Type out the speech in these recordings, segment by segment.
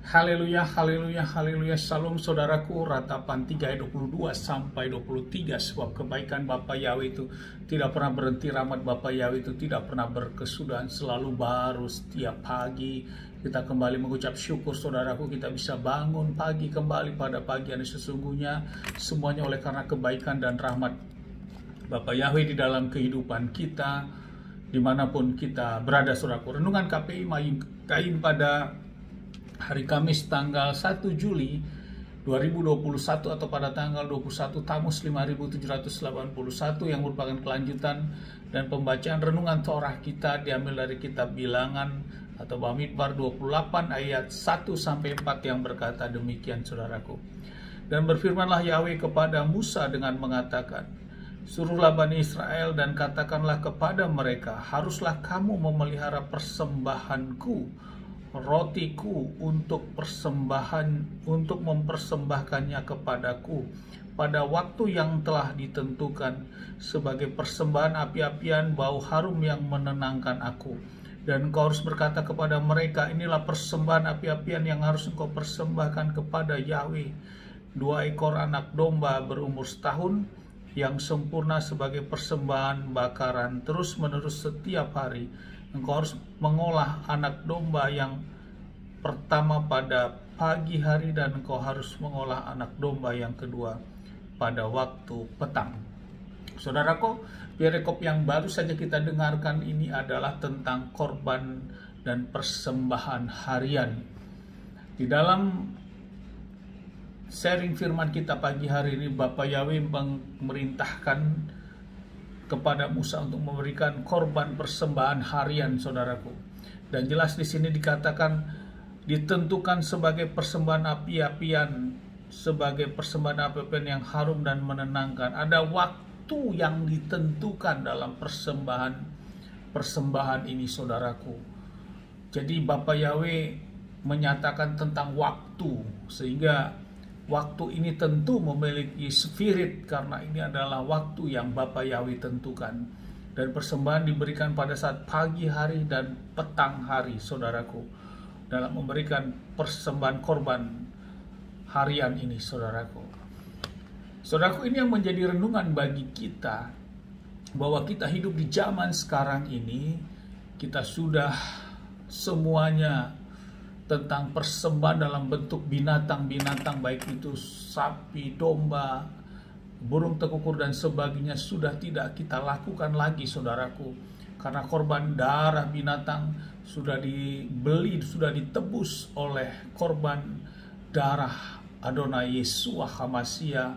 Haleluya, haleluya, haleluya. Salam saudaraku, ratapan 3 ayat 22 sampai 23. Sebab kebaikan Bapa Yahweh itu tidak pernah berhenti, rahmat Bapa Yahweh itu tidak pernah berkesudahan, selalu baru setiap pagi. Kita kembali mengucap syukur saudaraku, kita bisa bangun pagi kembali pada pagi yang sesungguhnya. Semuanya oleh karena kebaikan dan rahmat Bapa Yahweh di dalam kehidupan kita, dimanapun kita berada saudaraku. Renungan KPI Mayim Kaim pada hari Kamis tanggal 1 Juli 2021 atau pada tanggal 21 Tamus 5781 yang merupakan kelanjutan dan pembacaan renungan Torah kita diambil dari kitab Bilangan atau Bamidbar 28 ayat 1 sampai 4 yang berkata demikian saudaraku. Dan berfirmanlah Yahweh kepada Musa dengan mengatakan, suruhlah Bani Israel dan katakanlah kepada mereka, haruslah kamu memelihara persembahanku, rotiku untuk mempersembahkannya kepadaku pada waktu yang telah ditentukan sebagai persembahan api-apian bau harum yang menenangkan aku. Dan engkau harus berkata kepada mereka, inilah persembahan api-apian yang harus engkau persembahkan kepada Yahweh, 2 ekor anak domba berumur setahun yang sempurna sebagai persembahan bakaran terus menerus setiap hari. Engkau harus mengolah anak domba yang pertama pada pagi hari dan engkau harus mengolah anak domba yang kedua pada waktu petang. Saudaraku, perikop yang baru saja kita dengarkan ini adalah tentang korban dan persembahan harian. Di dalam sharing firman kita pagi hari ini, Bapak Yahweh memerintahkan kepada Musa untuk memberikan korban persembahan harian, saudaraku. Dan jelas di sini dikatakan ditentukan sebagai persembahan api-apian, sebagai persembahan api-apian yang harum dan menenangkan. Ada waktu yang ditentukan dalam persembahan ini, saudaraku. Jadi Bapak Yahweh menyatakan tentang waktu, sehingga waktu ini tentu memiliki spirit karena ini adalah waktu yang Bapa Yahweh tentukan. Dan persembahan diberikan pada saat pagi hari dan petang hari, saudaraku, dalam memberikan persembahan korban harian ini, saudaraku. Saudaraku, ini yang menjadi renungan bagi kita, bahwa kita hidup di zaman sekarang ini, kita sudah semuanya tentang persembahan dalam bentuk binatang-binatang, baik itu sapi, domba, burung tekukur dan sebagainya, sudah tidak kita lakukan lagi, saudaraku. Karena korban darah binatang sudah dibeli, sudah ditebus oleh korban darah Adonai Yeshua HaMashiach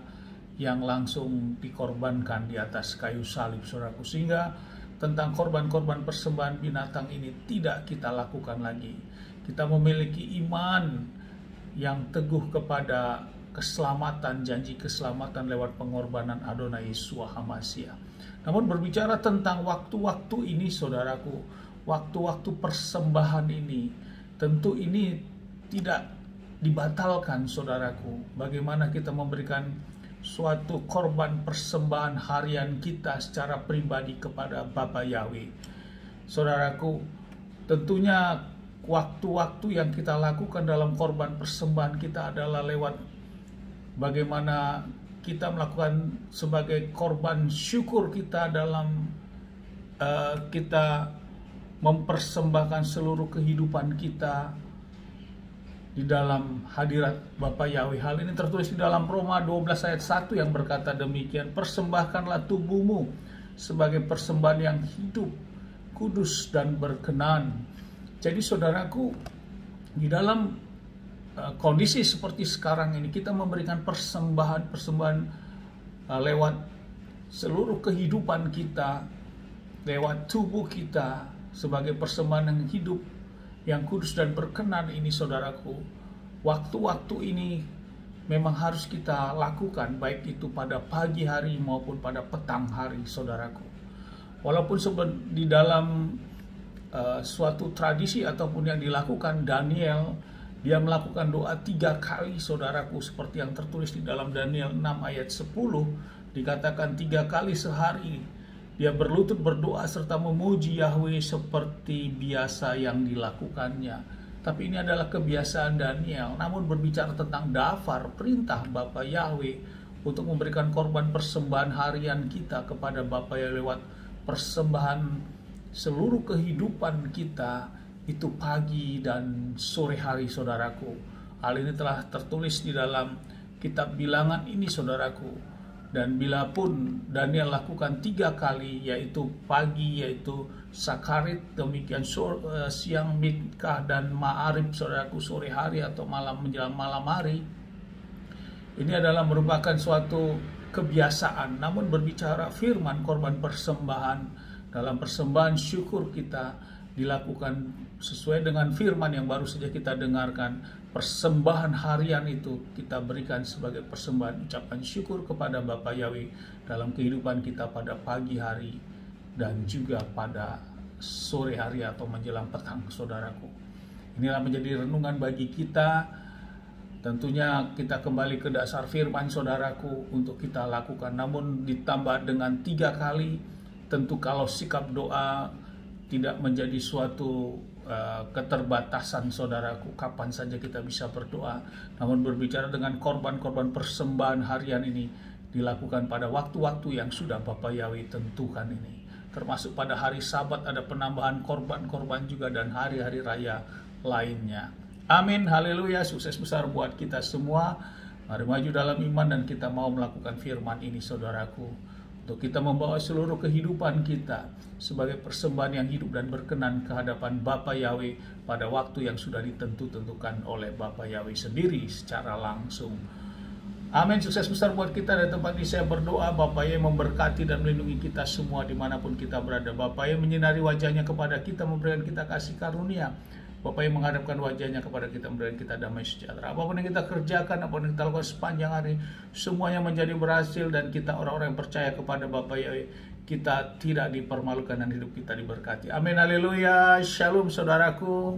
yang langsung dikorbankan di atas kayu salib, saudaraku. Sehingga tentang korban-korban persembahan binatang ini tidak kita lakukan lagi. Kita memiliki iman yang teguh kepada keselamatan, janji keselamatan lewat pengorbanan Adonai Yeshua HaMashiach. Namun berbicara tentang waktu-waktu ini, saudaraku, waktu-waktu persembahan ini, tentu ini tidak dibatalkan, saudaraku. Bagaimana kita memberikan suatu korban persembahan harian kita secara pribadi kepada Bapa Yahweh. Saudaraku, tentunya waktu-waktu yang kita lakukan dalam korban persembahan kita adalah lewat bagaimana kita melakukan sebagai korban syukur kita dalam kita mempersembahkan seluruh kehidupan kita di dalam hadirat Bapa Yahweh. Hal ini tertulis di dalam Roma 12 ayat 1 yang berkata demikian, persembahkanlah tubuhmu sebagai persembahan yang hidup, kudus dan berkenan. Jadi saudaraku, di dalam kondisi seperti sekarang ini, kita memberikan persembahan lewat seluruh kehidupan kita, lewat tubuh kita sebagai persembahan yang hidup, yang kudus dan berkenan ini, saudaraku. Waktu-waktu ini memang harus kita lakukan, baik itu pada pagi hari maupun pada petang hari, saudaraku. Walaupun di dalam suatu tradisi ataupun yang dilakukan Daniel, dia melakukan doa 3 kali, saudaraku, seperti yang tertulis di dalam Daniel 6 ayat 10, dikatakan 3 kali sehari dia berlutut berdoa serta memuji Yahweh seperti biasa yang dilakukannya. tapi ini adalah kebiasaan Daniel. Namun berbicara tentang dafar, perintah Bapa Yahweh untuk memberikan korban persembahan harian kita kepada Bapa Yahweh lewat persembahan seluruh kehidupan kita, itu pagi dan sore hari, saudaraku. Hal ini telah tertulis di dalam kitab Bilangan ini, saudaraku. Dan bila pun Daniel lakukan 3 kali, yaitu pagi, yaitu Sakarit, demikian siang Mitkah dan Ma'arib, saudaraku, sore hari atau malam menjelang malam hari. Ini adalah merupakan suatu kebiasaan. Namun berbicara firman korban persembahan, dalam persembahan syukur kita dilakukan sesuai dengan firman yang baru saja kita dengarkan. Persembahan harian itu kita berikan sebagai persembahan ucapan syukur kepada Bapa Yahweh dalam kehidupan kita pada pagi hari dan juga pada sore hari atau menjelang petang, saudaraku. Inilah menjadi renungan bagi kita. Tentunya kita kembali ke dasar firman, saudaraku, untuk kita lakukan. Namun ditambah dengan 3 kali, tentu kalau sikap doa tidak menjadi suatu keterbatasan, saudaraku, kapan saja kita bisa berdoa. Namun berbicara dengan korban-korban persembahan harian ini dilakukan pada waktu-waktu yang sudah Bapa Yahweh tentukan ini. Termasuk pada hari Sabat ada penambahan korban-korban juga, dan hari-hari raya lainnya. Amin, haleluya, sukses besar buat kita semua. Mari maju dalam iman dan kita mau melakukan firman ini, saudaraku. Untuk kita membawa seluruh kehidupan kita sebagai persembahan yang hidup dan berkenan ke hadapan Bapa Yahweh pada waktu yang sudah ditentukan oleh Bapa Yahweh sendiri secara langsung. Amin, sukses besar buat kita. Dari tempat ini saya berdoa Bapa Yahweh memberkati dan melindungi kita semua dimanapun kita berada. Bapa Yahweh menyinari wajahnya kepada kita, memberikan kita kasih karunia. Bapa yang menghadapkan wajahnya kepada kita, memberikan kita damai sejahtera. Apapun yang kita kerjakan, apapun yang kita lakukan sepanjang hari, semuanya menjadi berhasil, dan kita orang-orang yang percaya kepada Bapa Yahweh, kita tidak dipermalukan dan hidup kita diberkati. Amin, haleluya, shalom, saudaraku.